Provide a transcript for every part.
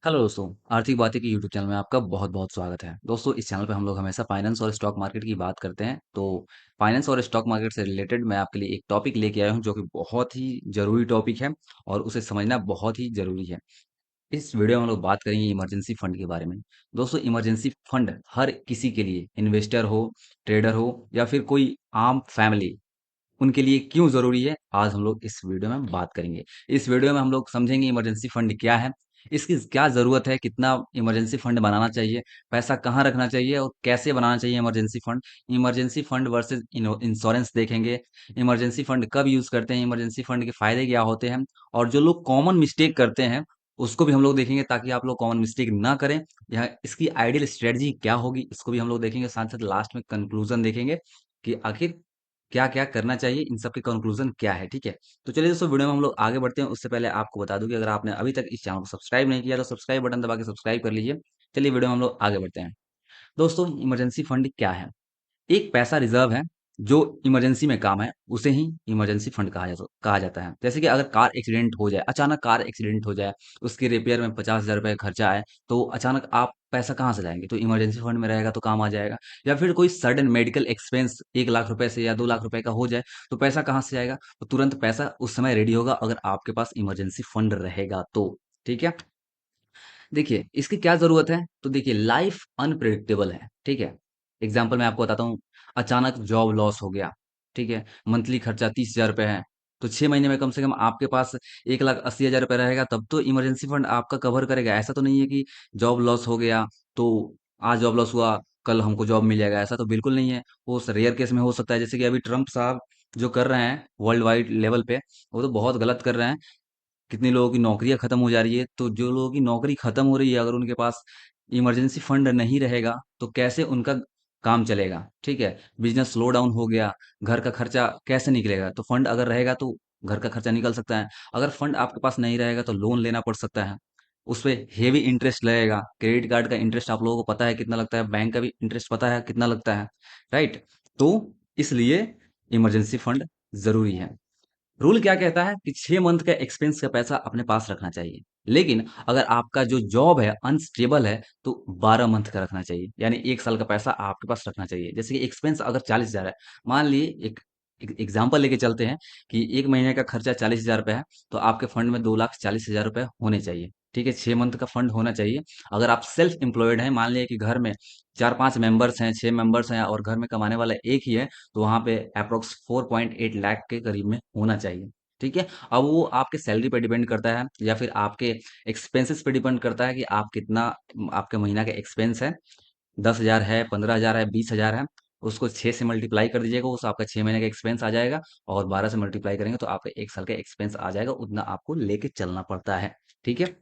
Hello दोस्तों, आर्थिक बातें की यूट्यूब चैनल में आपका बहुत-बहुत स्वागत है। दोस्तों, इस चैनल पे हम लोग हमेशा फाइनेंस और स्टॉक मार्केट की बात करते हैं। तो फाइनेंस और स्टॉक मार्केट से रिलेटेड मैं आपके लिए एक टॉपिक लेके आया हूँ जो कि बहुत ही ज़रूरी टॉपिक है और उसे समझना बहुत ही ज़रूरी है। इस वीडियो में हम लोग बात करेंगे इमरजेंसी फंड के बारे में। दोस्तों, इमरजेंसी फंड हर किसी के लिए, इन्वेस्टर हो, ट्रेडर हो या फिर कोई आम फैमिली, उनके लिए क्यों ज़रूरी है, आज हम लोग इस वीडियो में बात करेंगे। इस वीडियो में हम लोग समझेंगे इमरजेंसी फंड क्या है, इसकी क्या ज़रूरत है, कितना इमरजेंसी फंड बनाना चाहिए, पैसा कहाँ रखना चाहिए और कैसे बनाना चाहिए इमरजेंसी फंड वर्सेस इंश्योरेंस देखेंगे, इमरजेंसी फंड कब यूज़ करते हैं, इमरजेंसी फंड के फ़ायदे क्या होते हैं और जो लोग कॉमन मिस्टेक करते हैं, उसको भी हम लोग देखेंगे ताकि आप लोग कॉमन मिस्टेक ना करें। यहाँ इसकी आइडियल स्ट्रेटजी क्या होगी, इसको भी हम लोग देखेंगे, साथ-साथ लास्ट में कंक्लूज़न देखेंगे कि आखिर क्या-क्या करना चाहिए, इन सब के कंक्लूज़न क्या है, ठीक है? तो चलिए दोस्तों वीडियो में हम लोग आगे बढ़ते हैं, उससे पहले आपको बता दूँ कि अगर आपने अभी तक इस चैनल को सब्सक्राइब नहीं किया तो सब्सक्राइब बटन दबा के सब्सक्राइब कर लीजिए। चलिए वीडियो में हम लोग आगे बढ़ते हैं। दोस्तों, इमरजेंसी फंड क्या है? एक पैसा रिजर्व है जो इमरजेंसी में काम है, उसे ही इमरजेंसी फंड कहा जाता है। जैसे कि अगर कार एक्सीडेंट हो जाए, अचानक कार एक्सीडेंट हो जाए, उसके रिपेयर में 50,000 रुपए खर्चा आए, तो अचानक आप पैसा कहाँ से लाएंगे? तो इमरजेंसी फंड में रहेगा तो काम आ जाएगा। या फिर कोई सडन मेडिकल एक्सपेंस 1 लाख रुपए से या 2 लाख रुपए का हो जाए, तो पैसा कहाँ से आएगा? तो तुरंत पैसा उस समय रेडी होगा अगर आपके पास इमरजेंसी फंड रहेगा तो। ठीक है? देखिए, इसकी क्या ज़रूरत है? तो देखिए, लाइफ़ अनप्रेडिक्टेबल है, ठीक है? एग्ज़ाम्पल मैं आपको बताता हूँ, अचानक जॉब लॉस हो गया, ठीक है? मंथली खर्चा 30,000 रुपए है, तो 6 महीने में कम से कम आपके पास 1,80,000 रुपए रहेगा, तब तो इमरजेंसी फंड आपका कवर करेगा। ऐसा तो नहीं है कि जॉब लॉस हो गया, तो आज जॉब लॉस हुआ, कल हमको जॉब मिल जाएगा, ऐसा तो बिल्कुल नहीं है। वो रेयर केस में हो सकता है, जैसे कि अभी ट्रम्प साहब जो कर रहे हैं वर्ल्ड वाइड लेवल पे, वो तो बहुत गलत कर रहे हैं। कितने लोगों की नौकरियां खत्म हो जा रही है, तो जो लोगों की नौकरी खत्म हो रही है अगर उनके पास इमरजेंसी फंड नहीं रहेगा तो कैसे उनका काम चलेगा? ठीक है, बिजनेस स्लो डाउन हो गया, घर का खर्चा कैसे निकलेगा? तो फंड अगर रहेगा तो घर का खर्चा निकल सकता है। अगर फंड आपके पास नहीं रहेगा तो लोन लेना पड़ सकता है, उस पे हेवी इंटरेस्ट लगेगा। क्रेडिट कार्ड का इंटरेस्ट आप लोगों को पता है कितना लगता है, बैंक का भी इंटरेस्ट पता है कितना लगता है, राइट? तो इसलिए इमरजेंसी फंड जरूरी है। रूल क्या कहता है कि 6 मंथ का एक्सपेंस का पैसा अपने पास रखना चाहिए। लेकिन अगर आपका जो जॉब है अनस्टेबल है तो 12 मंथ का रखना चाहिए, यानी 1 साल का पैसा आपके पास रखना चाहिए। जैसे कि एक्सपेंस अगर 40,000 है, मान लिए एक एग्जाम्पल लेके चलते हैं कि 1 महीने का खर्चा 40,000 रुपये है, तो आपके फंड में 2,40,000 रुपये होने चाहिए। ठीक है, 6 मंथ का फंड होना चाहिए। अगर आप सेल्फ एम्प्लॉयड हैं, मान लिया कि घर में 4-5 मेंबर्स हैं, 6 मेंबर्स हैं और घर में कमाने वाला एक ही है, तो वहां पे अप्रोक्स 4.8 लाख के करीब में होना चाहिए। ठीक है, अब वो आपके सैलरी पे डिपेंड करता है या फिर आपके एक्सपेंसेस पे डिपेंड करता है कि आप कितना, आपके महीना का एक्सपेंस है, 10,000 है, 15,000 है, 20,000 है, उसको 6 से मल्टीप्लाई कर दीजिएगा, उस आपका 6 महीने का एक्सपेंस आ जाएगा और 12 से मल्टीप्लाई करेंगे तो आपका 1 साल का एक्सपेंस आ जाएगा, उतना आपको लेके चलना पड़ता है। ठीक है,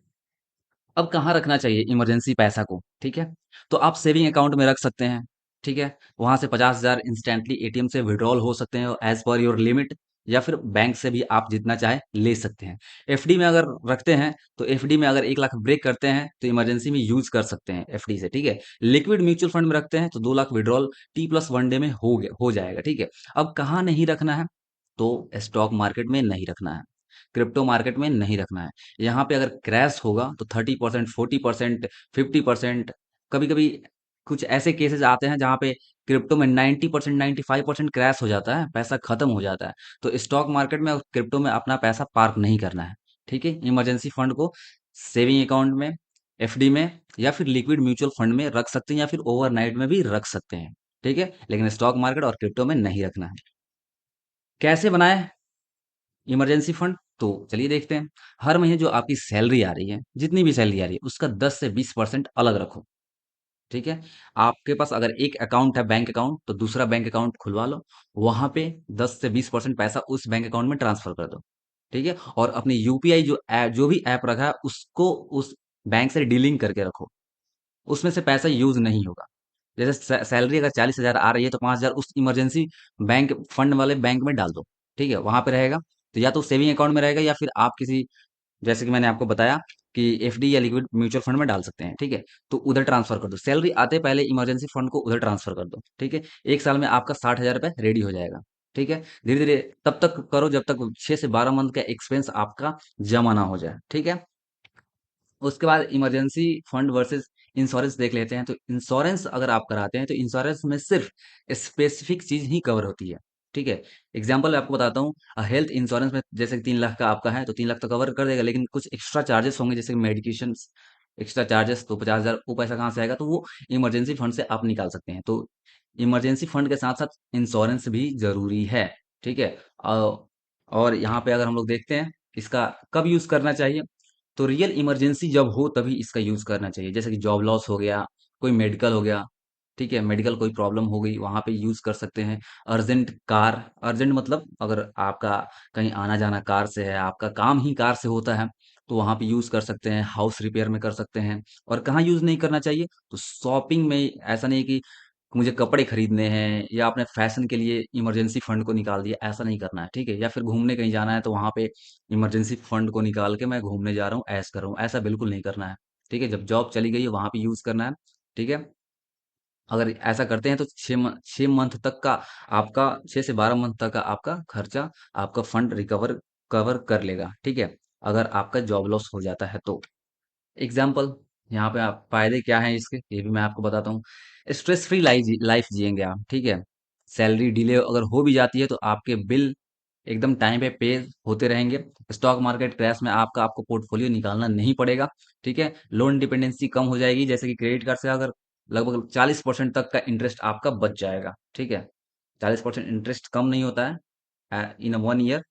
अब कहाँ रखना चाहिए इमरजेंसी पैसा को? ठीक है, तो आप सेविंग अकाउंट में रख सकते हैं। ठीक है, वहां से 50,000 इंस्टेंटली एटीएम से विड्रॉल हो सकते हैं एज पर योर लिमिट, या फिर बैंक से भी आप जितना चाहे ले सकते हैं। एफडी में अगर रखते हैं तो एफडी में अगर 1 लाख ब्रेक करते हैं तो इमरजेंसी में यूज कर सकते हैं एफडी से। ठीक है, लिक्विड म्यूचुअल फंड में रखते हैं तो 2 लाख विड्रॉल T+1 डे में हो जाएगा। ठीक है, अब कहाँ नहीं रखना है? तो स्टॉक मार्केट में नहीं रखना है, क्रिप्टो मार्केट में नहीं रखना है। यहाँ पे अगर क्रैश होगा तो 30%, 40%, 50%, कभी कभी कुछ ऐसे केसेस आते हैं जहाँ पे क्रिप्टो में 90%, 95% क्रैश हो जाता है, पैसा खत्म हो जाता है। तो स्टॉक मार्केट में और क्रिप्टो में अपना पैसा पार्क नहीं करना है। ठीक है, इमरजेंसी फंड को सेविंग अकाउंट में, एफडी में या फिर लिक्विड म्यूचुअल फंड में रख सकते हैं या फिर ओवरनाइट में भी रख सकते हैं। ठीक है, लेकिन स्टॉक मार्केट और क्रिप्टो में नहीं रखना है। कैसे बनाए इमरजेंसी फंड? तो चलिए देखते हैं। हर महीने जो आपकी सैलरी आ रही है, जितनी भी सैलरी आ रही है, उसका 10 से 20% अलग रखो। ठीक है, आपके पास अगर एक अकाउंट है बैंक अकाउंट, तो दूसरा बैंक अकाउंट खुलवा लो, वहां पे 10 से 20% पैसा उस बैंक अकाउंट में ट्रांसफर कर दो। ठीक है, और अपनी यूपीआई जो भी ऐप रखा है उसको उस बैंक से डीलिंग करके रखो, उसमें से पैसा यूज नहीं होगा। जैसे सैलरी अगर 40,000 आ रही है तो 5,000 उस इमरजेंसी बैंक फंड वाले बैंक में डाल दो। ठीक है, वहां पे रहेगा, तो या तो सेविंग अकाउंट में रहेगा या फिर आप किसी, जैसे कि मैंने आपको बताया कि एफडी या लिक्विड म्यूचुअल फंड में डाल सकते हैं। ठीक है, तो उधर ट्रांसफर कर दो, सैलरी आते पहले इमरजेंसी फंड को उधर ट्रांसफर कर दो। ठीक है, 1 साल में आपका 60,000 रुपये रेडी हो जाएगा। ठीक है, धीरे धीरे तब तक करो जब तक 6 से 12 मंथ का एक्सपेंस आपका जमा ना हो जाए। ठीक है, उसके बाद इमरजेंसी फंड वर्सेस इंश्योरेंस देख लेते हैं। तो इंश्योरेंस अगर आप कराते हैं तो इंश्योरेंस में सिर्फ स्पेसिफिक चीज ही कवर होती है। ठीक है। एग्जाम्पल आपको बताता हूँ। हेल्थ इंश्योरेंस में जैसे कि 3 लाख का आपका है तो 3 लाख तो कवर कर देगा, लेकिन कुछ एक्स्ट्रा चार्जेस होंगे जैसे मेडिकेशन एक्स्ट्रा चार्जेस, तो 50,000 वो पैसा कहाँ से आएगा, तो वो इमरजेंसी फंड से आप निकाल सकते हैं। तो इमरजेंसी फंड के साथ साथ इंश्योरेंस भी जरूरी है। ठीक है। और यहाँ पे अगर हम लोग देखते हैं इसका कब यूज करना चाहिए, तो रियल इमरजेंसी जब हो तभी इसका यूज करना चाहिए। जैसे कि जॉब लॉस हो गया, कोई मेडिकल हो गया, ठीक है, मेडिकल कोई प्रॉब्लम हो गई, वहां पे यूज कर सकते हैं। अर्जेंट कार, अर्जेंट मतलब अगर आपका कहीं आना जाना कार से है, आपका काम ही कार से होता है, तो वहां पे यूज कर सकते हैं। हाउस रिपेयर में कर सकते हैं। और कहाँ यूज नहीं करना चाहिए, तो शॉपिंग में। ऐसा नहीं कि मुझे कपड़े खरीदने हैं या आपने फैशन के लिए इमरजेंसी फंड को निकाल दिया, ऐसा नहीं करना है। ठीक है। या फिर घूमने कहीं जाना है तो वहां पे इमरजेंसी फंड को निकाल के मैं घूमने जा रहा हूँ, ऐश कर रहा हूँ, ऐसा बिल्कुल नहीं करना है। ठीक है। जब जॉब चली गई है वहां पे यूज करना है। ठीक है। अगर ऐसा करते हैं तो 6 मंथ तक का आपका, 6 से 12 मंथ तक का आपका खर्चा आपका फंड रिकवर कवर कर लेगा। ठीक है। अगर आपका जॉब लॉस हो जाता है तो एग्जाम्पल, यहाँ पे आप फायदे क्या हैं इसके, ये भी मैं आपको बताता हूँ। स्ट्रेस फ्री लाइफ जिएंगे आप। ठीक है। सैलरी डिले अगर हो भी जाती है तो आपके बिल एकदम टाइम पे होते रहेंगे। स्टॉक मार्केट क्रैश में आपको पोर्टफोलियो निकालना नहीं पड़ेगा। ठीक है। लोन डिपेंडेंसी कम हो जाएगी, जैसे कि क्रेडिट कार्ड से अगर लगभग 40% तक का इंटरेस्ट आपका बच जाएगा। ठीक है। 40% इंटरेस्ट कम नहीं होता है इन 1 ईयर।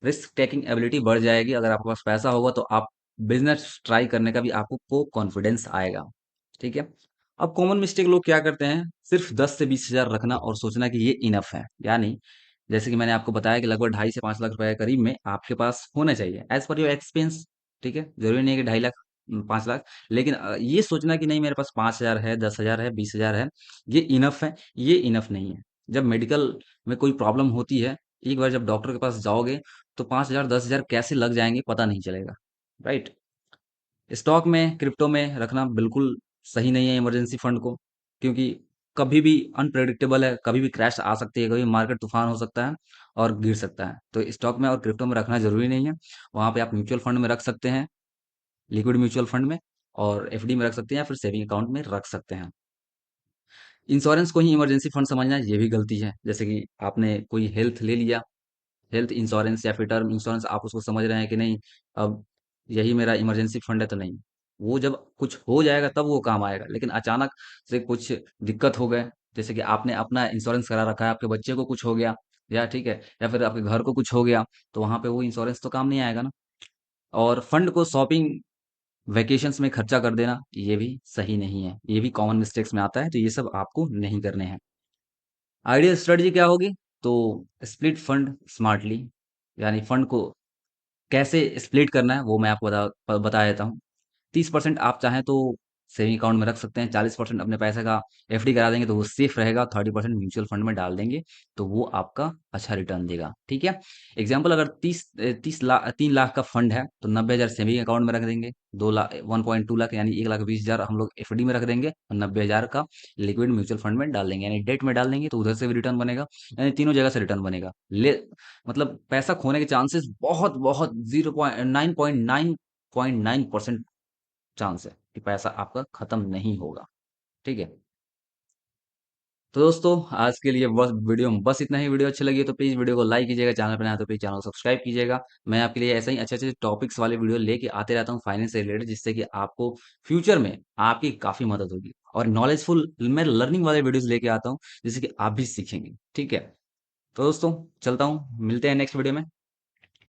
रिस्क टेकिंग एबिलिटी बढ़ जाएगी। अगर आपके पास पैसा होगा तो आप बिजनेस ट्राई करने का भी आपको को कॉन्फिडेंस आएगा। ठीक है। अब कॉमन मिस्टेक लोग क्या करते हैं, सिर्फ 10 से 20 हजार रखना और सोचना कि ये इनफ है। यानी जैसे कि मैंने आपको बताया कि लगभग 2.5 से 5 लाख रुपए के करीब में आपके पास होना चाहिए एज पर योर एक्सपेंस। ठीक है। जरूरी नहीं है कि 2.5 लाख 5 लाख, लेकिन ये सोचना कि नहीं मेरे पास 5 हजार है, 10 हजार है, 20 हजार है, ये इनफ है, ये इनफ नहीं है। जब मेडिकल में कोई प्रॉब्लम होती है, एक बार जब डॉक्टर के पास जाओगे तो 5 हजार 10 हजार कैसे लग जाएंगे पता नहीं चलेगा। राइट। स्टॉक में, क्रिप्टो में रखना बिल्कुल सही नहीं है इमरजेंसी फंड को, क्योंकि कभी भी अनप्रेडिक्टेबल है, कभी भी क्रैश आ सकती है, कभी मार्केट तूफान हो सकता है और गिर सकता है। तो स्टॉक में और क्रिप्टो में रखना जरूरी नहीं है। वहां पे आप म्यूचुअल फंड में रख सकते हैं, लिक्विड म्यूचुअल फंड में, और एफडी में रख सकते हैं या फिर सेविंग अकाउंट में रख सकते हैं। इंश्योरेंस को ही इमरजेंसी फंड समझना ये भी गलती है। जैसे कि आपने कोई हेल्थ ले लिया, हेल्थ इंश्योरेंस या फिर टर्म इंश्योरेंस, आप उसको समझ रहे हैं कि नहीं अब यही मेरा इमरजेंसी फंड है, तो नहीं। वो जब कुछ हो जाएगा तब वो काम आएगा, लेकिन अचानक से कुछ दिक्कत हो गए, जैसे कि आपने अपना इंश्योरेंस करा रखा है, आपके बच्चे को कुछ हो गया, या ठीक है, या फिर आपके घर को कुछ हो गया, तो वहां पे वो इंश्योरेंस तो काम नहीं आएगा ना। और फंड को शॉपिंग, वेकेशंस में खर्चा कर देना ये भी सही नहीं है, ये भी कॉमन मिस्टेक्स में आता है, तो ये सब आपको नहीं करने हैं। आइडियल स्ट्रेटजी क्या होगी, तो स्प्लिट फंड स्मार्टली, यानी फंड को कैसे स्प्लिट करना है वो मैं आपको बता देता हूँ। 30% आप चाहें तो सेविंग अकाउंट में रख सकते हैं, 40% अपने पैसे का एफडी करा देंगे तो वो सेफ रहेगा, 30% म्यूचुअल फंड में डाल देंगे तो वो आपका अच्छा रिटर्न देगा। ठीक है। एग्जाम्पल, अगर 30 लाख 3 लाख का फंड है तो 90 हजार सेविंग अकाउंट में रख देंगे, 2 लाख 1.2 लाख यानी 1,20,000 हम लोग एफडी में रख देंगे, और 90 हजार का लिक्विड म्यूचुअल फंड में डाल देंगे, यानी डेट में डाल देंगे तो उधर से भी रिटर्न बनेगा, यानी तीनों जगह से रिटर्न बनेगा। मतलब पैसा खोने के चांसेस बहुत बहुत 0.9% चांस है कि पैसा आपका खत्म नहीं होगा। ठीक है। तो दोस्तों, आज के लिए बस वीडियो में बस इतना ही। वीडियो अच्छी लगी तो प्लीज वीडियो को लाइक कीजिएगा, चैनल पर नया तो प्लीज चैनल को सब्सक्राइब कीजिएगा। मैं आपके लिए ऐसे ही अच्छे अच्छे टॉपिक्स वाले वीडियो लेके आते रहता हूँ फाइनेंस से रिलेटेड, जिससे कि आपको फ्यूचर में आपकी काफी मदद होगी। और नॉलेजफुल मैं लर्निंग वाले वीडियोस लेके आता हूँ जिससे कि आप भी सीखेंगे। ठीक है। तो दोस्तों, चलता हूँ, मिलते हैं नेक्स्ट वीडियो में।